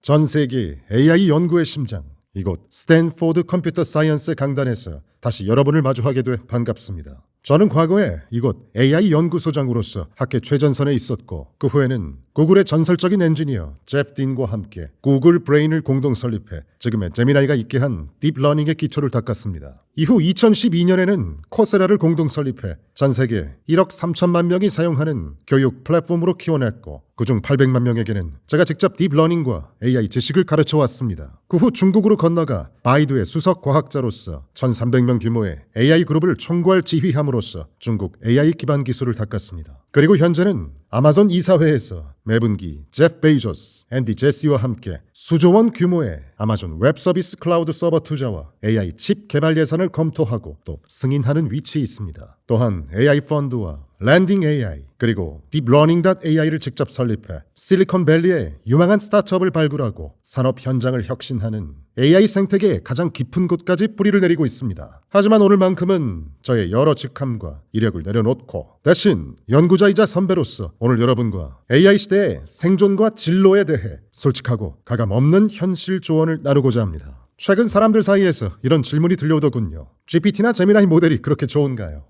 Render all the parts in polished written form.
전 세계 AI 연구의 심장, 이곳 스탠포드 컴퓨터 사이언스 강단에서 다시 여러분을 마주하게 돼 반갑습니다. 저는 과거에 이곳 AI 연구소장으로서 학계 최전선에 있었고, 그 후에는 구글의 전설적인 엔지니어 제프 딘과 함께 구글 브레인을 공동 설립해 지금의 제미나이가 있게 한 딥러닝의 기초를 닦았습니다. 이후 2012년에는 코세라를 공동 설립해 전 세계 1억 3천만 명이 사용하는 교육 플랫폼으로 키워냈고, 그중 800만 명에게는 제가 직접 딥러닝과 AI 지식을 가르쳐 왔습니다. 그 후 중국으로 건너가 바이두의 수석 과학자로서 1,300명 규모의 AI 그룹을 총괄 지휘함으로써 중국 AI 기반 기술을 닦았습니다. 그리고 현재는 아마존 이사회에서 매분기 제프 베이조스, 앤디 제시와 함께 수조 원 규모의 아마존 웹 서비스 클라우드 서버 투자와 AI 칩 개발 예산을 검토하고 또 승인하는 위치에 있습니다. 또한 AI 펀드와 랜딩 AI 그리고 딥러닝.ai를 직접 설립해 실리콘밸리의 유망한 스타트업을 발굴하고 산업 현장을 혁신하는 AI 생태계의 가장 깊은 곳까지 뿌리를 내리고 있습니다. 하지만 오늘만큼은 저의 여러 직함과 이력을 내려놓고 대신 연구자이자 선배로서 오늘 여러분과 AI 시대의 생존과 진로에 대해 솔직하고 가감 없는 현실 조언을 나누고자 합니다. 최근 사람들 사이에서 이런 질문이 들려오더군요. GPT나 제미나이 모델이 그렇게 좋은가요?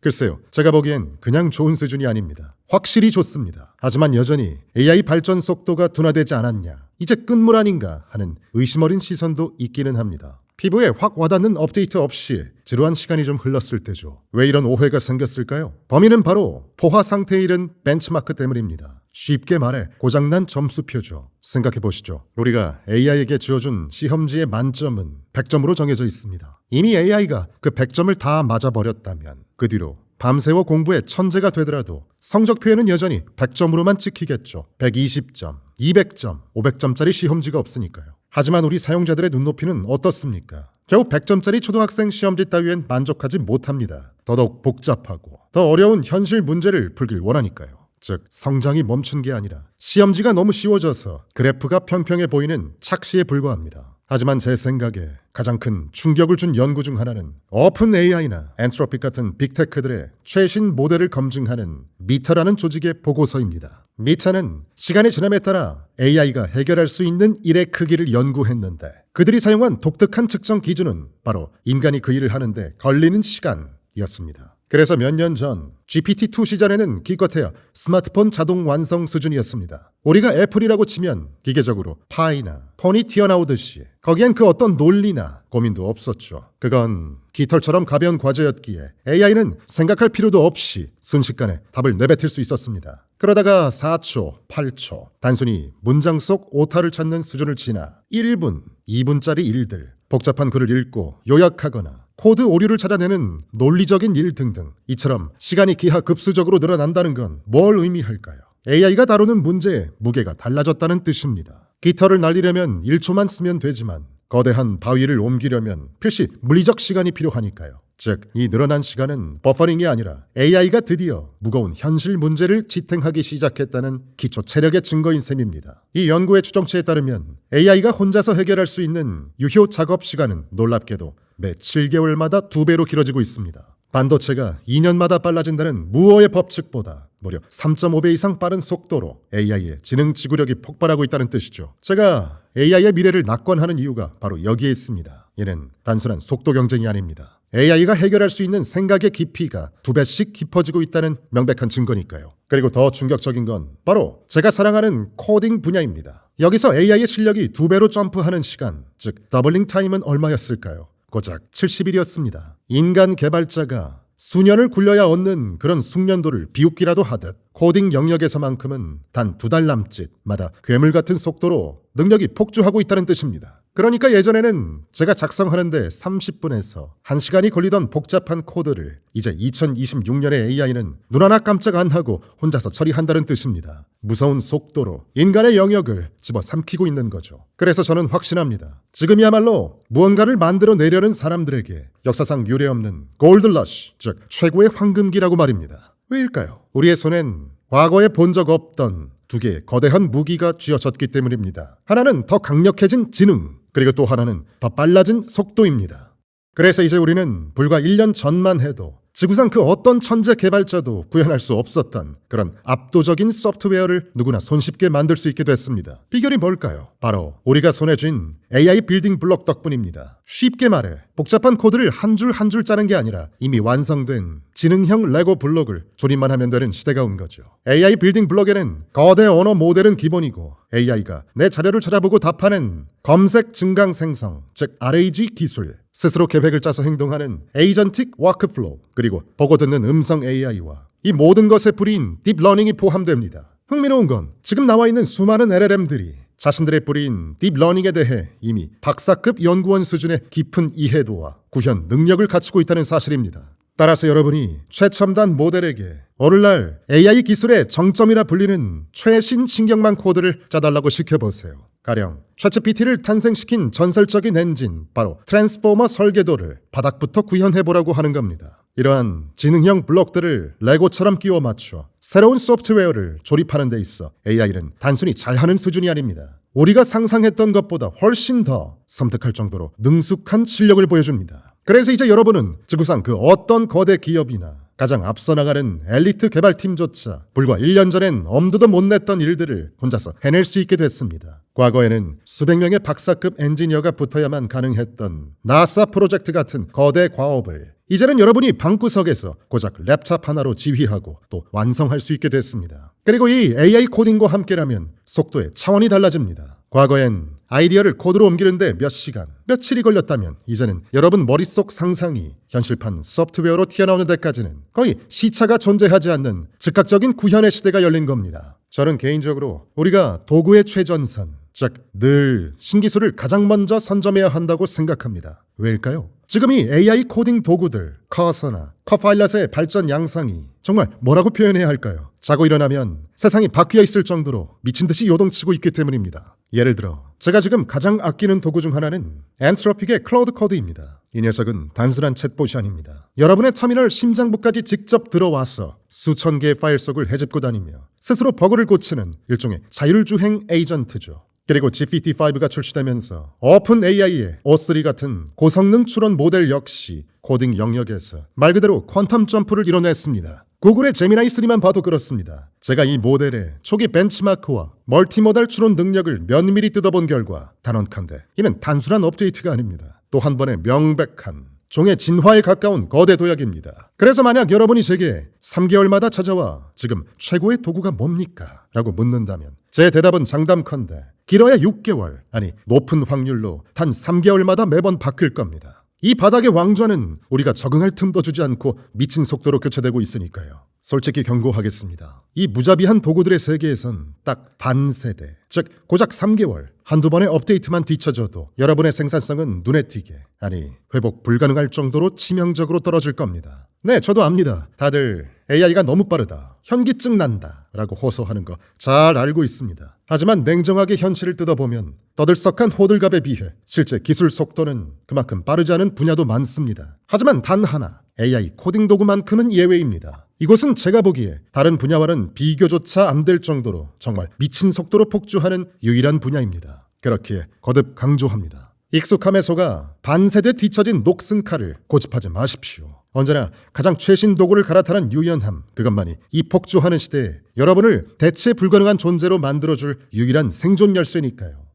글쎄요, 제가 보기엔 그냥 좋은 수준이 아닙니다. 확실히 좋습니다. 하지만 여전히 AI 발전 속도가 둔화되지 않았냐, 이제 끝물 아닌가 하는 의심 어린 시선도 있기는 합니다. 피부에 확 와닿는 업데이트 없이 지루한 시간이 좀 흘렀을 때죠. 왜 이런 오해가 생겼을까요? 범인은 바로 포화 상태에 이른 벤치마크 때문입니다. 쉽게 말해 고장난 점수표죠. 생각해 보시죠. 우리가 AI에게 지어준 시험지의 만점은 100점으로 정해져 있습니다. 이미 AI가 그 100점을 다 맞아버렸다면 그 뒤로 밤새워 공부에 천재가 되더라도 성적표에는 여전히 100점으로만 찍히겠죠. 120점, 200점, 500점짜리 시험지가 없으니까요. 하지만 우리 사용자들의 눈높이는 어떻습니까? 겨우 100점짜리 초등학생 시험지 따위엔 만족하지 못합니다. 더더욱 복잡하고 더 어려운 현실 문제를 풀길 원하니까요. 즉, 성장이 멈춘 게 아니라 시험지가 너무 쉬워져서 그래프가 평평해 보이는 착시에 불과합니다. 하지만 제 생각에 가장 큰 충격을 준 연구 중 하나는 오픈 AI나 엔트로픽 같은 빅테크들의 최신 모델을 검증하는 미타라는 조직의 보고서입니다. 미타는 시간의 지남에 따라 AI가 해결할 수 있는 일의 크기를 연구했는데, 그들이 사용한 독특한 측정 기준은 바로 인간이 그 일을 하는데 걸리는 시간이었습니다. 그래서 몇 년 전 GPT-2 시절에는 기껏해야 스마트폰 자동 완성 수준이었습니다. 우리가 애플이라고 치면 기계적으로 파이나 폰이 튀어나오듯이 거기엔 그 어떤 논리나 고민도 없었죠. 그건 깃털처럼 가벼운 과제였기에 AI는 생각할 필요도 없이 순식간에 답을 내뱉을 수 있었습니다. 그러다가 4초, 8초 단순히 문장 속 오타를 찾는 수준을 지나 1분, 2분짜리 일들, 복잡한 글을 읽고 요약하거나 코드 오류를 찾아내는 논리적인 일 등등, 이처럼 시간이 기하급수적으로 늘어난다는 건 뭘 의미할까요? AI가 다루는 문제의 무게가 달라졌다는 뜻입니다. 깃털을 날리려면 1초만 쓰면 되지만 거대한 바위를 옮기려면 필시 물리적 시간이 필요하니까요. 즉, 이 늘어난 시간은 버퍼링이 아니라 AI가 드디어 무거운 현실 문제를 지탱하기 시작했다는 기초 체력의 증거인 셈입니다. 이 연구의 추정치에 따르면 AI가 혼자서 해결할 수 있는 유효 작업 시간은 놀랍게도 매 7개월마다 2배로 길어지고 있습니다. 반도체가 2년마다 빨라진다는 무어의 법칙보다 무려 3.5배 이상 빠른 속도로 AI의 지능 지구력이 폭발하고 있다는 뜻이죠. 제가 AI의 미래를 낙관하는 이유가 바로 여기에 있습니다. 이는 단순한 속도 경쟁이 아닙니다. AI가 해결할 수 있는 생각의 깊이가 2배씩 깊어지고 있다는 명백한 증거니까요. 그리고 더 충격적인 건 바로 제가 사랑하는 코딩 분야입니다. 여기서 AI의 실력이 2배로 점프하는 시간, 즉 더블링 타임은 얼마였을까요? 고작 70일이었습니다. 인간 개발자가 수년을 굴려야 얻는 그런 숙련도를 비웃기라도 하듯 코딩 영역에서만큼은 단 2달 남짓마다 괴물 같은 속도로 능력이 폭주하고 있다는 뜻입니다. 그러니까 예전에는 제가 작성하는데 30분에서 1시간이 걸리던 복잡한 코드를 이제 2026년의 AI는 눈 하나 깜짝 안 하고 혼자서 처리한다는 뜻입니다. 무서운 속도로 인간의 영역을 집어삼키고 있는 거죠. 그래서 저는 확신합니다. 지금이야말로 무언가를 만들어내려는 사람들에게 역사상 유례없는 골드러시, 즉 최고의 황금기라고 말입니다. 왜일까요? 우리의 손엔 과거에 본 적 없던 2개의 거대한 무기가 쥐어졌기 때문입니다. 하나는 더 강력해진 지능, 그리고 또 하나는 더 빨라진 속도입니다. 그래서 이제 우리는 불과 1년 전만 해도 지구상 그 어떤 천재 개발자도 구현할 수 없었던 그런 압도적인 소프트웨어를 누구나 손쉽게 만들 수 있게 됐습니다. 비결이 뭘까요? 바로 우리가 손에 쥔 AI 빌딩 블록 덕분입니다. 쉽게 말해 복잡한 코드를 한 줄 한 줄 짜는 게 아니라 이미 완성된 지능형 레고 블록을 조립만 하면 되는 시대가 온 거죠. AI 빌딩 블록에는 거대 언어 모델은 기본이고 AI가 내 자료를 찾아보고 답하는 검색 증강 생성, 즉 RAG 기술, 스스로 계획을 짜서 행동하는 에이전틱 워크플로우, 그리고 보고 듣는 음성 AI와 이 모든 것에 뿌린 딥러닝이 포함됩니다. 흥미로운 건 지금 나와 있는 수많은 LLM들이 자신들의 뿌린 딥러닝에 대해 이미 박사급 연구원 수준의 깊은 이해도와 구현 능력을 갖추고 있다는 사실입니다. 따라서 여러분이 최첨단 모델에게 오늘날 AI 기술의 정점이라 불리는 최신 신경망 코드를 짜달라고 시켜보세요. 가령 챗GPT를 탄생시킨 전설적인 엔진, 바로 트랜스포머 설계도를 바닥부터 구현해보라고 하는 겁니다. 이러한 지능형 블록들을 레고처럼 끼워 맞춰 새로운 소프트웨어를 조립하는 데 있어 AI는 단순히 잘하는 수준이 아닙니다. 우리가 상상했던 것보다 훨씬 더 섬뜩할 정도로 능숙한 실력을 보여줍니다. 그래서 이제 여러분은 지구상 그 어떤 거대 기업이나 가장 앞서 나가는 엘리트 개발팀조차 불과 1년 전엔 엄두도 못 냈던 일들을 혼자서 해낼 수 있게 됐습니다. 과거에는 수백 명의 박사급 엔지니어가 붙어야만 가능했던 나사 프로젝트 같은 거대 과업을 이제는 여러분이 방구석에서 고작 랩탑 하나로 지휘하고 또 완성할 수 있게 됐습니다. 그리고 이 AI 코딩과 함께라면 속도의 차원이 달라집니다. 과거엔 아이디어를 코드로 옮기는데 몇 시간, 며칠이 걸렸다면 이제는 여러분 머릿속 상상이 현실판 소프트웨어로 튀어나오는 데까지는 거의 시차가 존재하지 않는 즉각적인 구현의 시대가 열린 겁니다. 저는 개인적으로 우리가 도구의 최전선, 즉 늘 신기술을 가장 먼저 선점해야 한다고 생각합니다. 왜일까요? 지금 이 AI 코딩 도구들, 커서나 커파일럿의 발전 양상이 정말 뭐라고 표현해야 할까요? 자고 일어나면 세상이 바뀌어 있을 정도로 미친 듯이 요동치고 있기 때문입니다. 예를 들어 제가 지금 가장 아끼는 도구 중 하나는 엔트로픽의 클라우드 코드입니다. 이 녀석은 단순한 챗봇이 아닙니다. 여러분의 터미널 심장부까지 직접 들어와서 수천 개의 파일 속을 헤집고 다니며 스스로 버그를 고치는 일종의 자율주행 에이전트죠. 그리고 GPT-5가 출시되면서 오픈 AI의 O3 같은 고성능 추론 모델 역시 코딩 영역에서 말 그대로 퀀텀 점프를 이뤄냈습니다. 구글의 제미나이 3만 봐도 그렇습니다. 제가 이 모델의 초기 벤치마크와 멀티모달 추론 능력을 면밀히 뜯어본 결과 단언컨대 이는 단순한 업데이트가 아닙니다. 또 한 번의 명백한 종의 진화에 가까운 거대 도약입니다. 그래서 만약 여러분이 제게 3개월마다 찾아와 지금 최고의 도구가 뭡니까? 라고 묻는다면 제 대답은 장담컨대 길어야 6개월, 아니 높은 확률로 단 3개월마다 매번 바뀔 겁니다. 이 바닥의 왕좌는 우리가 적응할 틈도 주지 않고 미친 속도로 교체되고 있으니까요. 솔직히 경고하겠습니다. 이 무자비한 도구들의 세계에선 딱 반세대, 즉 고작 3개월, 한두 번의 업데이트만 뒤쳐져도 여러분의 생산성은 눈에 띄게, 아니 회복 불가능할 정도로 치명적으로 떨어질 겁니다. 네, 저도 압니다. 다들 AI가 너무 빠르다, 현기증 난다 라고 호소하는 거 잘 알고 있습니다. 하지만 냉정하게 현실을 뜯어보면 떠들썩한 호들갑에 비해 실제 기술 속도는 그만큼 빠르지 않은 분야도 많습니다. 하지만 단 하나, AI 코딩 도구만큼은 예외입니다. 이곳은 제가 보기에 다른 분야와는 비교조차 안 될 정도로 정말 미친 속도로 폭주하는 유일한 분야입니다. 그렇기에 거듭 강조합니다. 익숙함에 속아 반세대 뒤처진 녹슨 칼을 고집하지 마십시오. 언제나 가장 최신 도구를 갈아타는 유연함, 그것만이 이 폭주하는 시대에 여러분을 대체 불가능한 존재로 만들어줄 유일한 생존 열쇠니까요.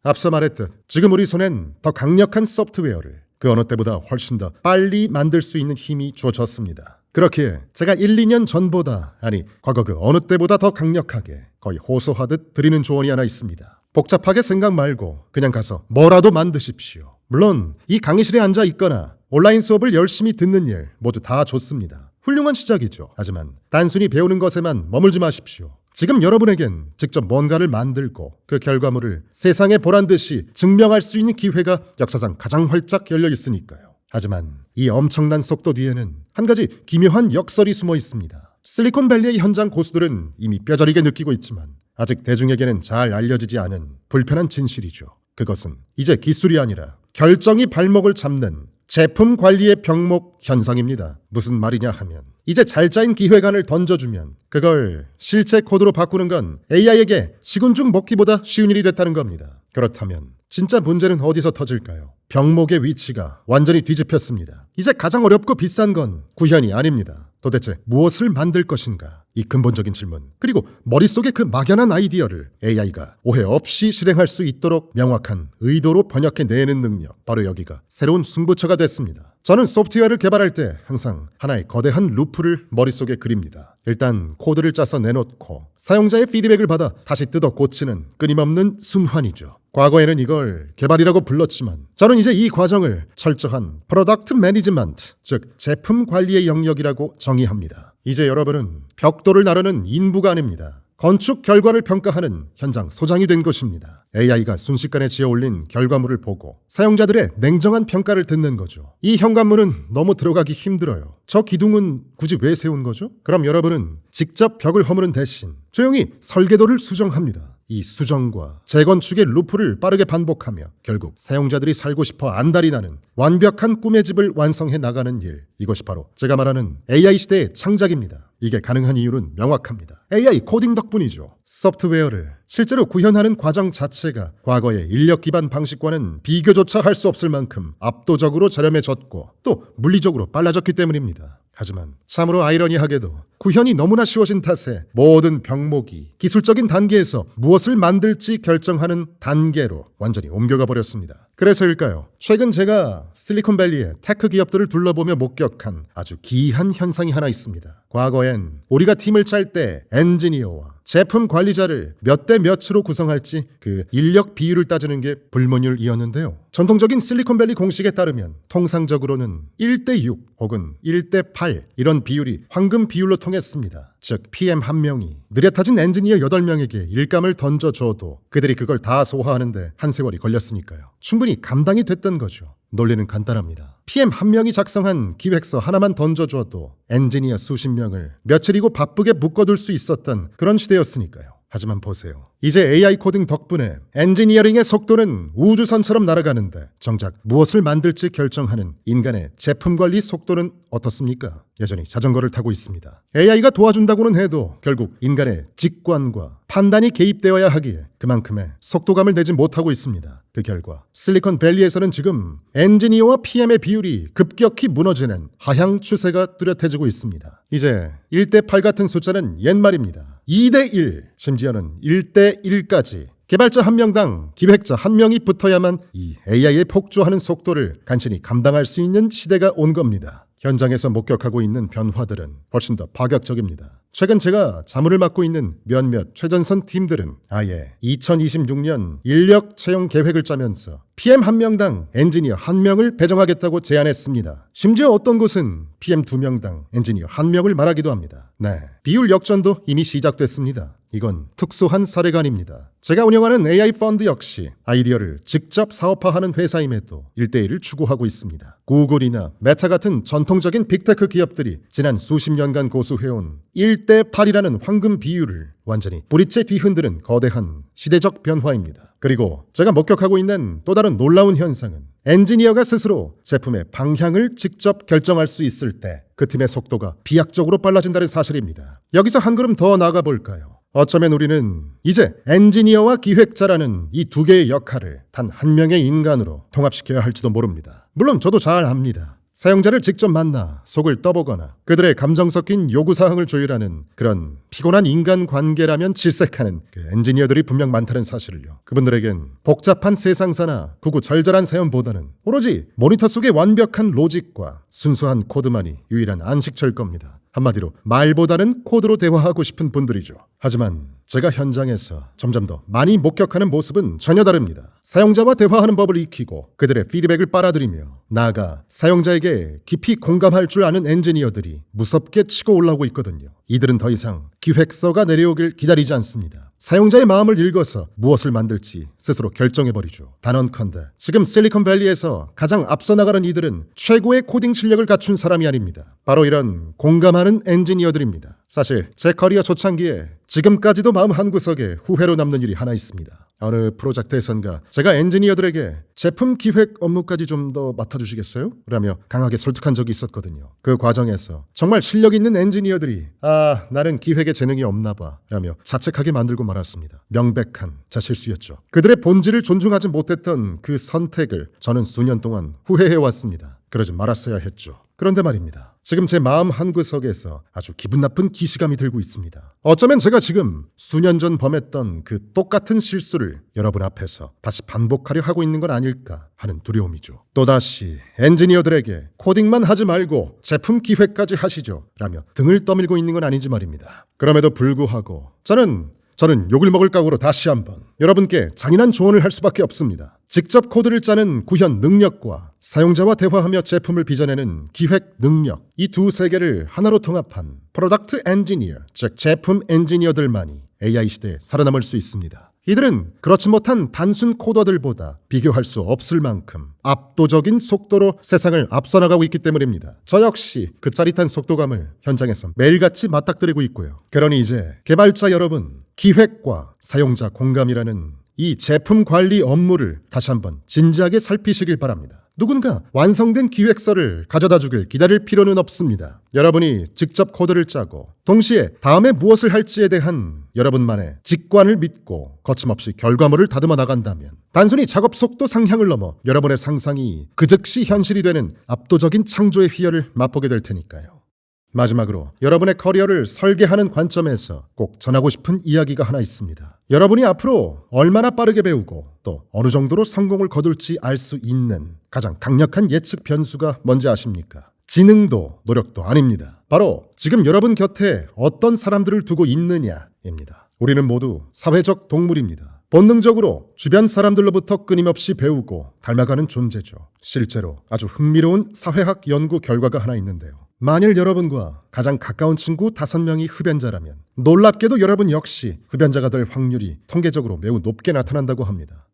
앞서 말했듯 지금 우리 손엔 더 강력한 소프트웨어를 그 어느 때보다 훨씬 더 빨리 만들 수 있는 힘이 주어졌습니다. 그렇기에 제가 1, 2년 전보다, 아니 과거 그 어느 때보다 더 강력하게 거의 호소하듯 드리는 조언이 하나 있습니다. 복잡하게 생각 말고 그냥 가서 뭐라도 만드십시오. 물론 이 강의실에 앉아 있거나 온라인 수업을 열심히 듣는 일 모두 다 좋습니다. 훌륭한 시작이죠. 하지만 단순히 배우는 것에만 머물지 마십시오. 지금 여러분에겐 직접 뭔가를 만들고 그 결과물을 세상에 보란 듯이 증명할 수 있는 기회가 역사상 가장 활짝 열려 있으니까요. 하지만 이 엄청난 속도 뒤에는 한 가지 기묘한 역설이 숨어 있습니다. 실리콘밸리의 현장 고수들은 이미 뼈저리게 느끼고 있지만 아직 대중에게는 잘 알려지지 않은 불편한 진실이죠. 그것은 이제 기술이 아니라 결정이 발목을 잡는 제품 관리의 병목 현상입니다. 무슨 말이냐 하면 이제 잘 짜인 기획안을 던져주면 그걸 실제 코드로 바꾸는 건 AI에게 시군죽 먹기보다 쉬운 일이 됐다는 겁니다. 그렇다면 진짜 문제는 어디서 터질까요? 병목의 위치가 완전히 뒤집혔습니다. 이제 가장 어렵고 비싼 건 구현이 아닙니다. 도대체 무엇을 만들 것인가? 이 근본적인 질문, 그리고 머릿속의 그 막연한 아이디어를 AI가 오해 없이 실행할 수 있도록 명확한 의도로 번역해내는 능력, 바로 여기가 새로운 승부처가 됐습니다. 저는 소프트웨어를 개발할 때 항상 하나의 거대한 루프를 머릿속에 그립니다. 일단 코드를 짜서 내놓고 사용자의 피드백을 받아 다시 뜯어 고치는 끊임없는 순환이죠. 과거에는 이걸 개발이라고 불렀지만 저는 이제 이 과정을 철저한 프로덕트 매니지먼트, 즉 제품 관리의 영역이라고 정의합니다. 이제 여러분은 벽돌을 나르는 인부가 아닙니다. 건축 결과를 평가하는 현장 소장이 된 것입니다. AI가 순식간에 지어올린 결과물을 보고 사용자들의 냉정한 평가를 듣는 거죠. 이 현관문은 너무 들어가기 힘들어요. 저 기둥은 굳이 왜 세운 거죠? 그럼 여러분은 직접 벽을 허무는 대신 조용히 설계도를 수정합니다. 이 수정과 재건축의 루프를 빠르게 반복하며 결국 사용자들이 살고 싶어 안달이 나는 완벽한 꿈의 집을 완성해 나가는 일, 이것이 바로 제가 말하는 AI 시대의 창작입니다. 이게 가능한 이유는 명확합니다. AI 코딩 덕분이죠. 소프트웨어를 실제로 구현하는 과정 자체가 과거의 인력 기반 방식과는 비교조차 할 수 없을 만큼 압도적으로 저렴해졌고 또 물리적으로 빨라졌기 때문입니다. 하지만 참으로 아이러니하게도 구현이 너무나 쉬워진 탓에 모든 병목이 기술적인 단계에서 무엇을 만들지 결정하는 단계로 완전히 옮겨가 버렸습니다. 그래서일까요? 최근 제가 실리콘밸리의 테크 기업들을 둘러보며 목격한 아주 기이한 현상이 하나 있습니다. 과거엔 우리가 팀을 짤 때 엔지니어와 제품 관리자를 몇 대 몇으로 구성할지 그 인력 비율을 따지는 게 불문율이었는데요. 전통적인 실리콘밸리 공식에 따르면 통상적으로는 1대6 혹은 1대8 이런 비율이 황금 비율로 통했습니다. 즉 PM 한 명이 느려 타진 엔지니어 8명에게 일감을 던져줘도 그들이 그걸 다 소화하는데 한 세월이 걸렸으니까요. 충분히 감당이 됐던 거죠. 논리는 간단합니다. PM 한 명이 작성한 기획서 하나만 던져줘도 엔지니어 수십 명을 며칠이고 바쁘게 묶어둘 수 있었던 그런 시대였으니까요. 하지만 보세요. 이제 AI 코딩 덕분에 엔지니어링의 속도는 우주선처럼 날아가는데 정작 무엇을 만들지 결정하는 인간의 제품 관리 속도는 어떻습니까? 여전히 자전거를 타고 있습니다. AI가 도와준다고는 해도 결국 인간의 직관과 판단이 개입되어야 하기에 그만큼의 속도감을 내지 못하고 있습니다. 그 결과 실리콘밸리에서는 지금 엔지니어와 PM의 비율이 급격히 무너지는 하향 추세가 뚜렷해지고 있습니다. 이제 1대8 같은 숫자는 옛말입니다. 2대1, 심지어는 1대1까지 개발자 한 명당 기획자 한 명이 붙어야만 이 AI에 폭주하는 속도를 간신히 감당할 수 있는 시대가 온 겁니다. 현장에서 목격하고 있는 변화들은 훨씬 더 파격적입니다. 최근 제가 자문을 맡고 있는 몇몇 최전선 팀들은 아예 2026년 인력 채용 계획을 짜면서 PM 한 명당 엔지니어 한 명을 배정하겠다고 제안했습니다. 심지어 어떤 곳은 PM 2명당 엔지니어 한 명을 말하기도 합니다. 네, 비율 역전도 이미 시작됐습니다. 이건 특수한 사례가 아닙니다. 제가 운영하는 AI 펀드 역시 아이디어를 직접 사업화하는 회사임에도 1대1을 추구하고 있습니다. 구글이나 메타 같은 전통적인 빅테크 기업들이 지난 수십 년간 고수해온 1대8이라는 황금 비율을 완전히 뿌리째 뒤흔드는 거대한 시대적 변화입니다. 그리고 제가 목격하고 있는 또 다른 놀라운 현상은 엔지니어가 스스로 제품의 방향을 직접 결정할 수 있을 때 그 팀의 속도가 비약적으로 빨라진다는 사실입니다. 여기서 한 걸음 더 나가 볼까요? 어쩌면 우리는 이제 엔지니어와 기획자라는 이 두 개의 역할을 단 한 명의 인간으로 통합시켜야 할지도 모릅니다. 물론 저도 잘 압니다. 사용자를 직접 만나 속을 떠보거나 그들의 감정 섞인 요구사항을 조율하는 그런 피곤한 인간관계라면 질색하는 그 엔지니어들이 분명 많다는 사실을요. 그분들에겐 복잡한 세상사나 구구절절한 사연보다는 오로지 모니터 속의 완벽한 로직과 순수한 코드만이 유일한 안식처일 겁니다. 한마디로 말보다는 코드로 대화하고 싶은 분들이죠. 하지만 제가 현장에서 점점 더 많이 목격하는 모습은 전혀 다릅니다. 사용자와 대화하는 법을 익히고 그들의 피드백을 빨아들이며 나아가 사용자에게 깊이 공감할 줄 아는 엔지니어들이 무섭게 치고 올라오고 있거든요. 이들은 더 이상 기획서가 내려오길 기다리지 않습니다. 사용자의 마음을 읽어서 무엇을 만들지 스스로 결정해버리죠. 단언컨대 지금 실리콘밸리에서 가장 앞서 나가는 이들은 최고의 코딩 실력을 갖춘 사람이 아닙니다. 바로 이런 공감하는 엔지니어들입니다. 사실 제 커리어 초창기에 지금까지도 마음 한구석에 후회로 남는 일이 하나 있습니다. 어느 프로젝트에선가 제가 엔지니어들에게 제품 기획 업무까지 좀 더 맡아주시겠어요? 라며 강하게 설득한 적이 있었거든요. 그 과정에서 정말 실력 있는 엔지니어들이 나는 기획에 재능이 없나 봐 라며 자책하게 만들고 말았습니다. 명백한 제 실수였죠. 그들의 본질을 존중하지 못했던 그 선택을 저는 수년 동안 후회해왔습니다. 그러지 말았어야 했죠. 그런데 말입니다. 지금 제 마음 한구석에서 아주 기분 나쁜 기시감이 들고 있습니다. 어쩌면 제가 지금 수년 전 범했던 그 똑같은 실수를 여러분 앞에서 다시 반복하려 하고 있는 건 아닐까 하는 두려움이죠. 또다시 엔지니어들에게 코딩만 하지 말고 제품 기획까지 하시죠 라며 등을 떠밀고 있는 건 아닌지 말입니다. 그럼에도 불구하고 저는 욕을 먹을 각오로 다시 한번 여러분께 잔인한 조언을 할 수밖에 없습니다. 직접 코드를 짜는 구현 능력과 사용자와 대화하며 제품을 빚어내는 기획 능력, 이 두 세계를 하나로 통합한 프로덕트 엔지니어, 즉 제품 엔지니어들만이 AI 시대에 살아남을 수 있습니다. 이들은 그렇지 못한 단순 코더들보다 비교할 수 없을 만큼 압도적인 속도로 세상을 앞서 나가고 있기 때문입니다. 저 역시 그 짜릿한 속도감을 현장에서 매일같이 맞닥뜨리고 있고요. 그러니 이제 개발자 여러분, 기획과 사용자 공감이라는 이 제품 관리 업무를 다시 한번 진지하게 살피시길 바랍니다. 누군가 완성된 기획서를 가져다 주길 기다릴 필요는 없습니다. 여러분이 직접 코드를 짜고 동시에 다음에 무엇을 할지에 대한 여러분만의 직관을 믿고 거침없이 결과물을 다듬어 나간다면 단순히 작업 속도 상향을 넘어 여러분의 상상이 그 즉시 현실이 되는 압도적인 창조의 희열을 맛보게 될 테니까요. 마지막으로 여러분의 커리어를 설계하는 관점에서 꼭 전하고 싶은 이야기가 하나 있습니다. 여러분이 앞으로 얼마나 빠르게 배우고 또 어느 정도로 성공을 거둘지 알 수 있는 가장 강력한 예측 변수가 뭔지 아십니까? 지능도 노력도 아닙니다. 바로 지금 여러분 곁에 어떤 사람들을 두고 있느냐입니다. 우리는 모두 사회적 동물입니다. 본능적으로 주변 사람들로부터 끊임없이 배우고 닮아가는 존재죠. 실제로 아주 흥미로운 사회학 연구 결과가 하나 있는데요. 만일 여러분과 가장 가까운 친구 5명이 흡연자라면 놀랍게도 여러분 역시 흡연자가 될 확률이 통계적으로 매우 높게 나타난다고 합니다.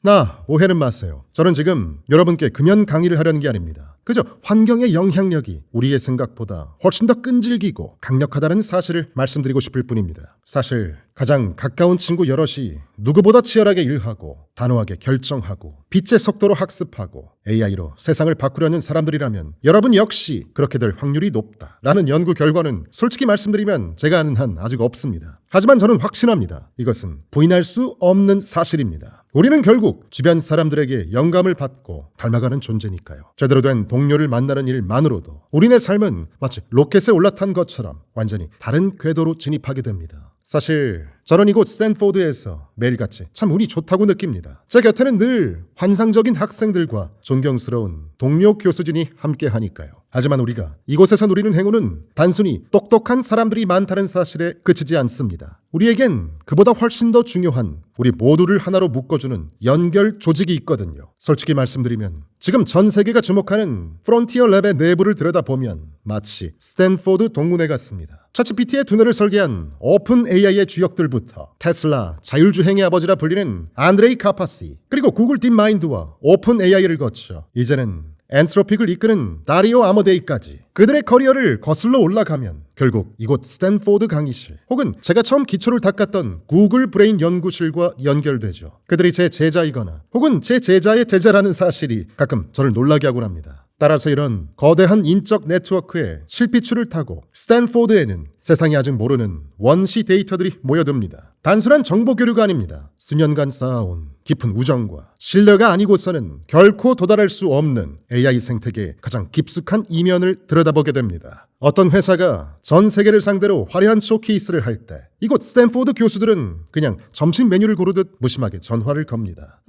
오해는 마세요. 저는 지금 여러분께 금연 강의를 하려는 게 아닙니다. 그저 환경의 영향력이 우리의 생각보다 훨씬 더 끈질기고 강력하다는 사실을 말씀드리고 싶을 뿐입니다. 사실 가장 가까운 친구 여럿이 누구보다 치열하게 일하고 단호하게 결정하고 빛의 속도로 학습하고 AI로 세상을 바꾸려는 사람들이라면 여러분 역시 그렇게 될 확률이 높다라는 연구 결과는 솔직히 말씀드리면 제가 아는 한 아직 없습니다. 하지만 저는 확신합니다. 이것은 부인할 수 없는 사실입니다. 우리는 결국 주변 사람들에게 영감을 받고 닮아가는 존재니까요. 제대로 된 동료를 만나는 일만으로도 우리네 삶은 마치 로켓에 올라탄 것처럼 완전히 다른 궤도로 진입하게 됩니다. 사실 저는 이곳 스탠포드에서 매일같이 참 운이 좋다고 느낍니다. 제 곁에는 늘 환상적인 학생들과 존경스러운 동료 교수진이 함께 하니까요. 하지만 우리가 이곳에서 누리는 행운은 단순히 똑똑한 사람들이 많다는 사실에 그치지 않습니다. 우리에겐 그보다 훨씬 더 중요한 우리 모두를 하나로 묶어주는 연결 조직이 있거든요. 솔직히 말씀드리면 지금 전 세계가 주목하는 프론티어 랩의 내부를 들여다보면 마치 스탠포드 동문회 같습니다. 챗GPT의 두뇌를 설계한 오픈 AI의 주역들부터 테슬라, 자율주행의 아버지라 불리는 안드레이 카파시, 그리고 구글 딥마인드와 오픈 AI를 거쳐 이제는 엔트로픽을 이끄는 다리오 아모데이까지 그들의 커리어를 거슬러 올라가면 결국 이곳 스탠포드 강의실 혹은 제가 처음 기초를 닦았던 구글 브레인 연구실과 연결되죠. 그들이 제 제자이거나 혹은 제 제자의 제자라는 사실이 가끔 저를 놀라게 하곤 합니다. 따라서 이런 거대한 인적 네트워크의 실핏줄을 타고 스탠포드에는 세상이 아직 모르는 원시 데이터들이 모여듭니다. 단순한 정보 교류가 아닙니다. 수년간 쌓아온 깊은 우정과 신뢰가 아니고서는 결코 도달할 수 없는 AI 생태계의 가장 깊숙한 이면을 들여다보게 됩니다. 어떤 회사가 전 세계를 상대로 화려한 쇼케이스를 할 때 이곳 스탠포드 교수들은 그냥 점심 메뉴를 고르듯 무심하게 전화를 겁니다.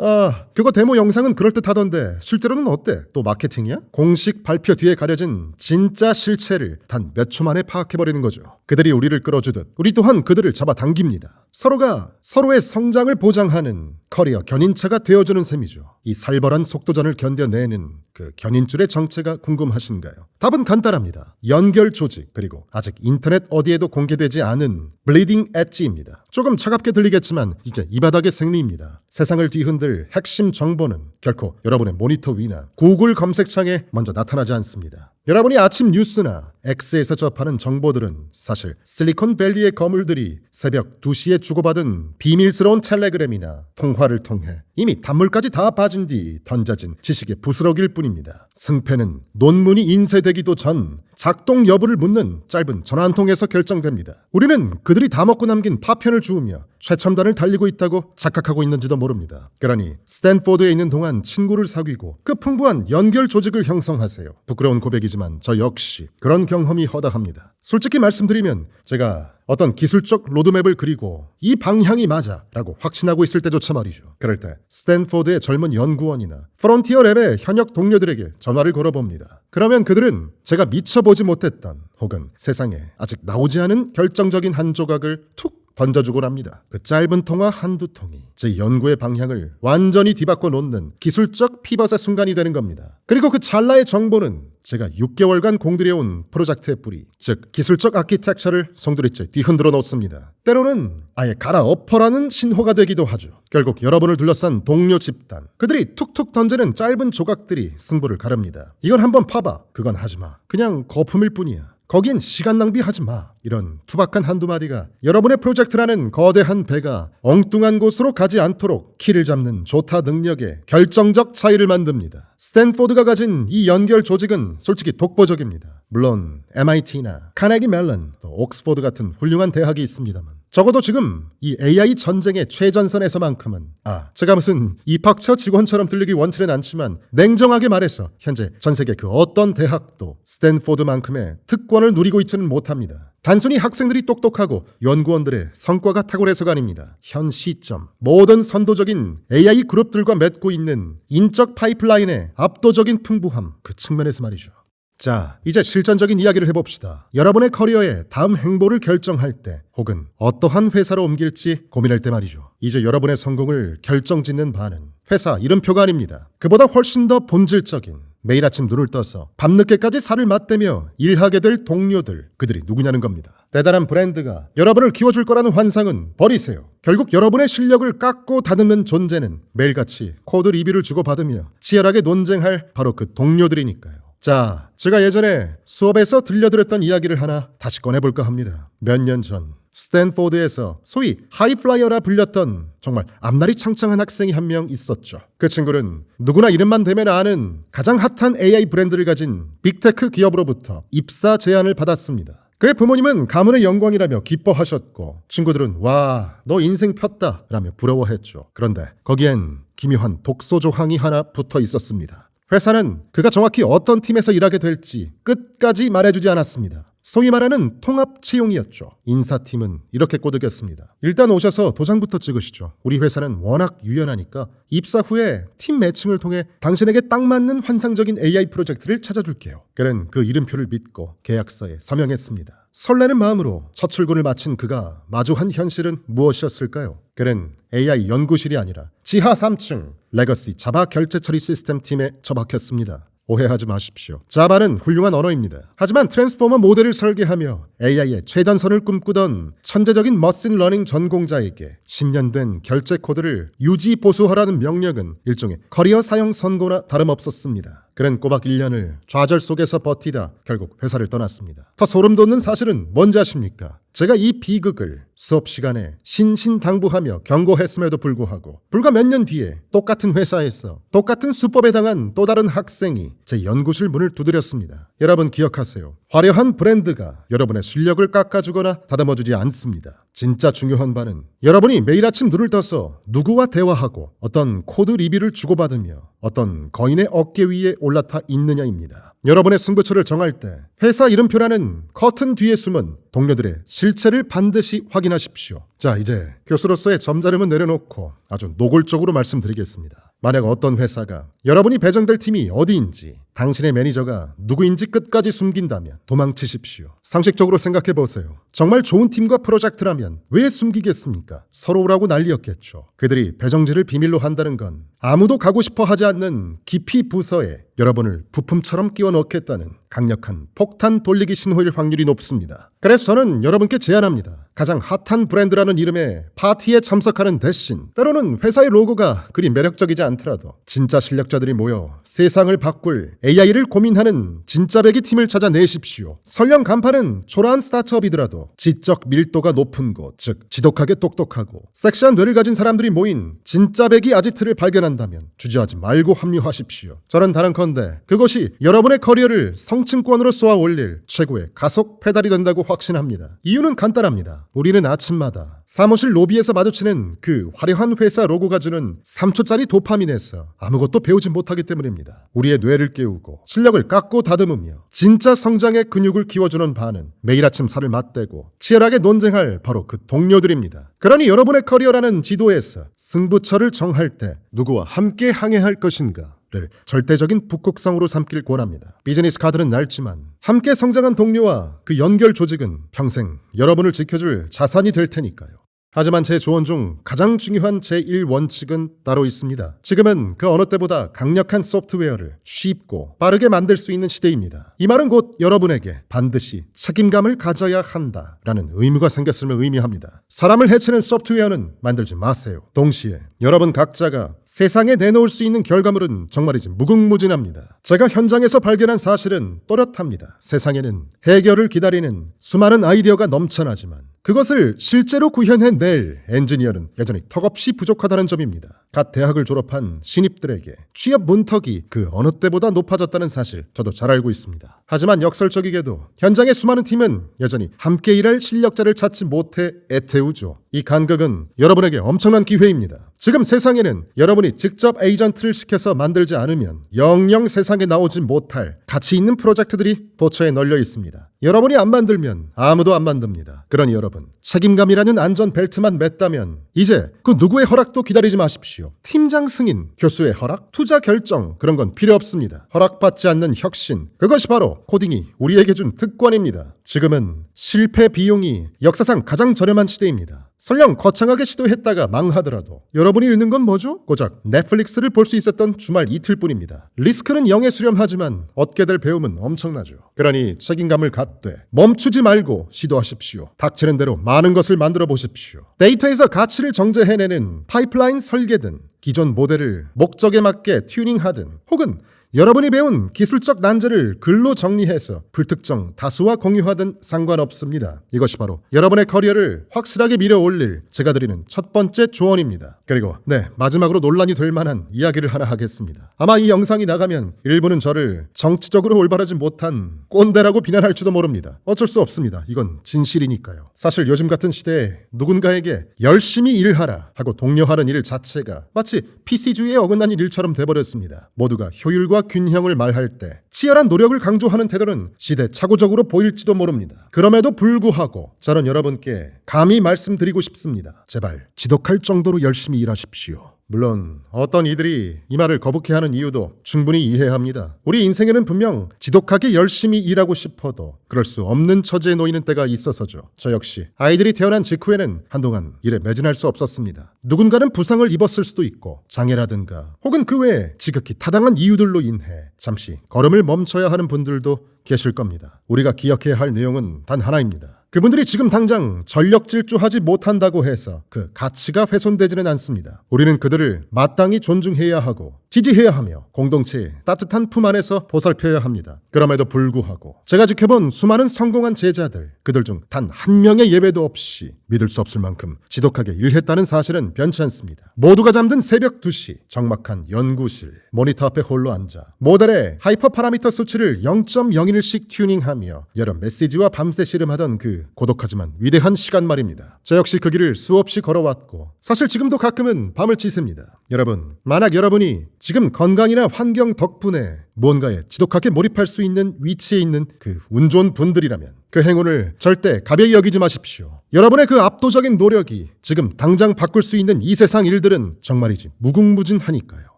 그거 데모 영상은 그럴듯하던데 실제로는 어때? 또 마케팅이야? 공식 발표 뒤에 가려진 진짜 실체를 단 몇 초 만에 파악해버리는 거죠. 그들이 우리를 끌어주듯 우리 또한 그들을 잡아당깁니다. 서로가 서로의 성장을 보장하는 커리어 견인차가 되어주는 셈이죠. 이 살벌한 속도전을 견뎌내는 그 견인줄의 정체가 궁금하신가요? 답은 간단합니다. 연결 조직, 그리고 아직 인터넷 어디에도 공개되지 않은 블리딩 엣지입니다. 조금 차갑게 들리겠지만 이게 이 바닥의 생리입니다. 세상을 뒤흔들 핵심 정보는 결코 여러분의 모니터 위나 구글 검색창에 먼저 나타나지 않습니다. 여러분이 아침 뉴스나 X에서 접하는 정보들은 사실 실리콘밸리의 거물들이 새벽 2시에 주고받은 비밀스러운 텔레그램이나 통화를 통해 이미 단물까지 다 빠진 뒤 던져진 지식의 부스러기일 뿐입니다. 승패는 논문이 인쇄되기도 전 작동 여부를 묻는 짧은 전화 한 통에서 결정됩니다. 우리는 그들이 다 먹고 남긴 파편을 주우며 최첨단을 달리고 있다고 착각하고 있는지도 모릅니다. 그러니 스탠포드에 있는 동안 친구를 사귀고 그 풍부한 연결 조직을 형성하세요. 부끄러운 고백이지만 저 역시 그런 경험이 허다합니다. 솔직히 말씀드리면 제가 어떤 기술적 로드맵을 그리고 이 방향이 맞아 라고 확신하고 있을 때조차 말이죠. 그럴 때 스탠포드의 젊은 연구원이나 프론티어 랩의 현역 동료들에게 전화를 걸어봅니다. 그러면 그들은 제가 미처 보지 못했던 혹은 세상에 아직 나오지 않은 결정적인 한 조각을 툭 던져주곤 합니다. 그 짧은 통화 한두 통이 제 연구의 방향을 완전히 뒤바꿔 놓는 기술적 피벗의 순간이 되는 겁니다. 그리고 그 찰나의 정보는 제가 6개월간 공들여온 프로젝트의 뿌리, 즉 기술적 아키텍처를 송두리째 뒤흔들어 놓습니다. 때로는 아예 갈아엎어라는 신호가 되기도 하죠. 결국 여러분을 둘러싼 동료 집단, 그들이 툭툭 던지는 짧은 조각들이 승부를 가릅니다. 이건 한번 파봐, 그건 하지마, 그냥 거품일 뿐이야, 거긴 시간 낭비하지 마, 이런 투박한 한두 마디가 여러분의 프로젝트라는 거대한 배가 엉뚱한 곳으로 가지 않도록 키를 잡는 조타 능력에 결정적 차이를 만듭니다. 스탠포드가 가진 이 연결 조직은 솔직히 독보적입니다. 물론 MIT나 카네기 멜론, 또 옥스포드 같은 훌륭한 대학이 있습니다만 적어도 지금 이 AI 전쟁의 최전선에서만큼은 제가 무슨 입학처 직원처럼 들리기 원치는 않지만 냉정하게 말해서 현재 전 세계 그 어떤 대학도 스탠포드만큼의 특권을 누리고 있지는 못합니다. 단순히 학생들이 똑똑하고 연구원들의 성과가 탁월해서가 아닙니다. 현 시점 모든 선도적인 AI 그룹들과 맺고 있는 인적 파이프라인의 압도적인 풍부함, 그 측면에서 말이죠. 자, 이제 실전적인 이야기를 해봅시다. 여러분의 커리어의 다음 행보를 결정할 때 혹은 어떠한 회사로 옮길지 고민할 때 말이죠. 이제 여러분의 성공을 결정짓는 바는 회사 이름표가 아닙니다. 그보다 훨씬 더 본질적인, 매일 아침 눈을 떠서 밤늦게까지 살을 맞대며 일하게 될 동료들, 그들이 누구냐는 겁니다. 대단한 브랜드가 여러분을 키워줄 거라는 환상은 버리세요. 결국 여러분의 실력을 깎고 다듬는 존재는 매일같이 코드 리뷰를 주고받으며 치열하게 논쟁할 바로 그 동료들이니까요. 자, 제가 예전에 수업에서 들려드렸던 이야기를 하나 다시 꺼내볼까 합니다. 몇 년 전 스탠포드에서 소위 하이플라이어라 불렸던 정말 앞날이 창창한 학생이 한 명 있었죠. 그 친구는 누구나 이름만 대면 아는 가장 핫한 AI 브랜드를 가진 빅테크 기업으로부터 입사 제안을 받았습니다. 그의 부모님은 가문의 영광이라며 기뻐하셨고 친구들은 와, 너 인생 폈다 라며 부러워했죠. 그런데 거기엔 기묘한 독소 조항이 하나 붙어 있었습니다. 회사는 그가 정확히 어떤 팀에서 일하게 될지 끝까지 말해주지 않았습니다. 소위 말하는 통합 채용이었죠. 인사팀은 이렇게 꼬드겼습니다. 일단 오셔서 도장부터 찍으시죠. 우리 회사는 워낙 유연하니까 입사 후에 팀 매칭을 통해 당신에게 딱 맞는 환상적인 AI 프로젝트를 찾아줄게요. 그는 그 이름표를 믿고 계약서에 서명했습니다. 설레는 마음으로 첫 출근을 마친 그가 마주한 현실은 무엇이었을까요? 그는 AI 연구실이 아니라 지하 3층 레거시 자바 결제 처리 시스템 팀에 처박혔습니다. 오해하지 마십시오. 자바는 훌륭한 언어입니다. 하지만 트랜스포머 모델을 설계하며 AI의 최전선을 꿈꾸던 천재적인 머신 러닝 전공자에게 10년 된 결제 코드를 유지 보수하라는 명령은 일종의 커리어 사형 선고나 다름없었습니다. 그는 꼬박 1년을 좌절 속에서 버티다 결국 회사를 떠났습니다. 더 소름 돋는 사실은 뭔지 아십니까? 제가 이 비극을 수업 시간에 신신당부하며 경고했음에도 불구하고 불과 몇 년 뒤에 똑같은 회사에서 똑같은 수법에 당한 또 다른 학생이 제 연구실 문을 두드렸습니다. 여러분 기억하세요. 화려한 브랜드가 여러분의 실력을 깎아주거나 다듬어주지 않습니다. 진짜 중요한 바는 여러분이 매일 아침 눈을 떠서 누구와 대화하고 어떤 코드 리뷰를 주고받으며 어떤 거인의 어깨 위에 올라타 있느냐입니다. 여러분의 승부처를 정할 때 회사 이름표라는 커튼 뒤에 숨은 동료들의 실체를 반드시 확인하십시오. 자, 이제 교수로서의 점잖음은 내려놓고 아주 노골적으로 말씀드리겠습니다. 만약 어떤 회사가 여러분이 배정될 팀이 어디인지 당신의 매니저가 누구인지 끝까지 숨긴다면 도망치십시오. 상식적으로 생각해 보세요. 정말 좋은 팀과 프로젝트라면 왜 숨기겠습니까? 서로 오라고 난리였겠죠. 그들이 배정지를 비밀로 한다는 건 아무도 가고 싶어 하지 않는 깊이 부서에 여러분을 부품처럼 끼워 넣겠다는 강력한 폭탄 돌리기 신호일 확률이 높습니다. 그래서 저는 여러분께 제안합니다. 가장 핫한 브랜드라는 이름의 파티에 참석하는 대신 때로는 회사의 로고가 그리 매력적이지 않더라도 진짜 실력자들이 모여 세상을 바꿀 AI를 고민하는 진짜 배기 팀을 찾아내십시오. 설령 간판은 초라한 스타트업이더라도 지적 밀도가 높은 곳, 즉 지독하게 똑똑하고 섹시한 뇌를 가진 사람들이 모인 진짜 배기 아지트를 발견한다면 주저하지 말고 합류하십시오. 저는 단언컨대 그것이 여러분의 커리어를 성층권으로 쏘아 올릴 최고의 가속 페달이 된다고 확신합니다. 이유는 간단합니다. 우리는 아침마다 사무실 로비에서 마주치는 그 화려한 회사 로고가 주는 3초짜리 도파민에서 아무것도 배우지 못하기 때문입니다. 우리의 뇌를 깨우고 실력을 깎고 다듬으며 진짜 성장의 근육을 키워주는 바는 매일 아침 살을 맞대고 치열하게 논쟁할 바로 그 동료들입니다. 그러니 여러분의 커리어라는 지도에서 승부처를 정할 때 누구와 함께 항해할 것인가 를 절대적인 북극성으로 삼길 권합니다. 비즈니스 카드는 낡지만 함께 성장한 동료와 그 연결 조직은 평생 여러분을 지켜줄 자산이 될 테니까요. 하지만 제 조언 중 가장 중요한 제1원칙은 따로 있습니다. 지금은 그 어느 때보다 강력한 소프트웨어를 쉽고 빠르게 만들 수 있는 시대입니다. 이 말은 곧 여러분에게 반드시 책임감을 가져야 한다라는 의무가 생겼음을 의미합니다. 사람을 해치는 소프트웨어는 만들지 마세요. 동시에 여러분 각자가 세상에 내놓을 수 있는 결과물은 정말이지 무궁무진합니다. 제가 현장에서 발견한 사실은 또렷합니다. 세상에는 해결을 기다리는 수많은 아이디어가 넘쳐나지만 그것을 실제로 구현해낼 엔지니어는 여전히 턱없이 부족하다는 점입니다. 갓 대학을 졸업한 신입들에게 취업 문턱이 그 어느 때보다 높아졌다는 사실 저도 잘 알고 있습니다. 하지만 역설적이게도 현장의 수많은 팀은 여전히 함께 일할 실력자를 찾지 못해 애태우죠. 이 간극은 여러분에게 엄청난 기회입니다. 지금 세상에는 여러분이 직접 에이전트를 시켜서 만들지 않으면 영영 세상에 나오지 못할 가치 있는 프로젝트들이 도처에 널려 있습니다. 여러분이 안 만들면 아무도 안 만듭니다. 그러니 여러분, 책임감이라는 안전벨트만 맸다면 이제 그 누구의 허락도 기다리지 마십시오. 팀장 승인, 교수의 허락, 투자 결정 그런 건 필요 없습니다. 허락받지 않는 혁신, 그것이 바로 코딩이 우리에게 준 특권입니다. 지금은 실패 비용이 역사상 가장 저렴한 시대입니다. 설령 거창하게 시도했다가 망하더라도 여러분이 잃는 건 뭐죠? 고작 넷플릭스를 볼 수 있었던 주말 이틀뿐입니다. 리스크는 0에 수렴하지만 얻게 될 배움은 엄청나죠. 그러니 책임감을 갖되 멈추지 말고 시도하십시오. 닥치는 대로 많은 것을 만들어 보십시오. 데이터에서 가치를 정제해내는 파이프라인 설계든 기존 모델을 목적에 맞게 튜닝하든 혹은 여러분이 배운 기술적 난제를 글로 정리해서 불특정 다수와 공유하든 상관없습니다. 이것이 바로 여러분의 커리어를 확실하게 밀어올릴 제가 드리는 첫 번째 조언입니다. 그리고 마지막으로 논란이 될 만한 이야기를 하나 하겠습니다. 아마 이 영상이 나가면 일부는 저를 정치적으로 올바르지 못한 꼰대라고 비난할지도 모릅니다. 어쩔 수 없습니다. 이건 진실이니까요. 사실 요즘 같은 시대에 누군가에게 열심히 일하라 하고 독려하는 일 자체가 마치 PC주의에 어긋난 일처럼 돼버렸습니다. 모두가 효율과 균형을 말할 때 치열한 노력을 강조하는 태도는 시대착오적으로 보일지도 모릅니다. 그럼에도 불구하고 저는 여러분께 감히 말씀드리고 싶습니다. 제발 지독할 정도로 열심히 일하십시오. 물론 어떤 이들이 이 말을 거북해하는 이유도 충분히 이해합니다. 우리 인생에는 분명 지독하게 열심히 일하고 싶어도 그럴 수 없는 처지에 놓이는 때가 있어서죠. 저 역시 아이들이 태어난 직후에는 한동안 일에 매진할 수 없었습니다. 누군가는 부상을 입었을 수도 있고 장애라든가 혹은 그 외에 지극히 타당한 이유들로 인해 잠시 걸음을 멈춰야 하는 분들도 계실 겁니다. 우리가 기억해야 할 내용은 단 하나입니다. 그분들이 지금 당장 전력 질주하지 못한다고 해서 그 가치가 훼손되지는 않습니다. 우리는 그들을 마땅히 존중해야 하고 지지해야 하며 공동체의 따뜻한 품 안에서 보살펴야 합니다. 그럼에도 불구하고 제가 지켜본 수많은 성공한 제자들, 그들 중 단 한 명의 예외도 없이 믿을 수 없을 만큼 지독하게 일했다는 사실은 변치 않습니다. 모두가 잠든 새벽 2시 적막한 연구실, 모니터 앞에 홀로 앉아 모델의 하이퍼 파라미터 수치를 0.01씩 튜닝하며 여러 메시지와 밤새 씨름하던 그 고독하지만 위대한 시간 말입니다. 저 역시 그 길을 수없이 걸어왔고 사실 지금도 가끔은 밤을 지새웁니다. 여러분, 만약 여러분이 지금 건강이나 환경 덕분에 무언가에 지독하게 몰입할 수 있는 위치에 있는 그 운 좋은 분들이라면 그 행운을 절대 가벼이 여기지 마십시오. 여러분의 그 압도적인 노력이 지금 당장 바꿀 수 있는 이 세상 일들은 정말이지 무궁무진하니까요.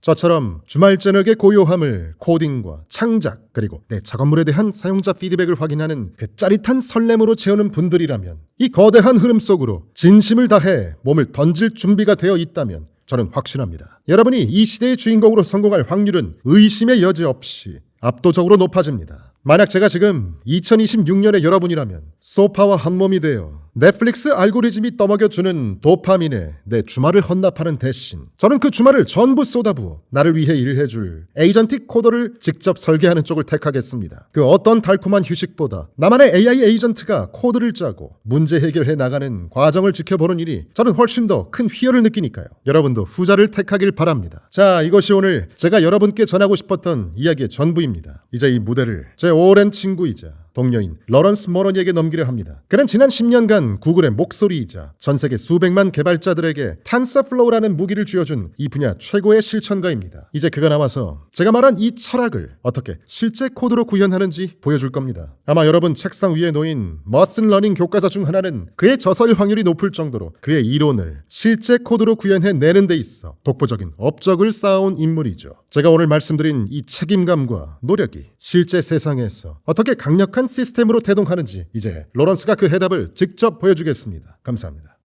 저처럼 주말 저녁의 고요함을 코딩과 창작 그리고 내 작업물에 대한 사용자 피드백을 확인하는 그 짜릿한 설렘으로 채우는 분들이라면 이 거대한 흐름 속으로 진심을 다해 몸을 던질 준비가 되어 있다면 저는 확신합니다. 여러분이 이 시대의 주인공으로 성공할 확률은 의심의 여지 없이 압도적으로 높아집니다. 만약 제가 지금 2026년의 여러분이라면 소파와 한몸이 되어 넷플릭스 알고리즘이 떠먹여주는 도파민에 내 주말을 헌납하는 대신 저는 그 주말을 전부 쏟아부어 나를 위해 일해줄 에이전틱 코더를 직접 설계하는 쪽을 택하겠습니다. 그 어떤 달콤한 휴식보다 나만의 AI 에이전트가 코드를 짜고 문제 해결해 나가는 과정을 지켜보는 일이 저는 훨씬 더 큰 희열을 느끼니까요. 여러분도 후자를 택하길 바랍니다. 자, 이것이 오늘 제가 여러분께 전하고 싶었던 이야기의 전부입니다. 이제 이 무대를 제 오랜 친구이자 동료인 러런스 모런이에게 넘기려 합니다. 그는 지난 10년간 구글의 목소리이자 전 세계 수백만 개발자들에게 탄서플로우라는 무기를 쥐어준 이 분야 최고의 실천가입니다. 이제 그가 나와서 제가 말한 이 철학을 어떻게 실제 코드로 구현하는지 보여줄 겁니다. 아마 여러분 책상 위에 놓인 머신러닝 교과서 중 하나는 그의 저서일 확률이 높을 정도로 그의 이론을 실제 코드로 구현해내는 데 있어 독보적인 업적을 쌓아온 인물이죠. 제가 오늘 말씀드린 이 책임감과 노력이 실제 세상에서 어떻게 강력한 시스템으로 대동하는지 이제 로런스가 그 해답을 직접 보여주겠습니다. 감사합니다.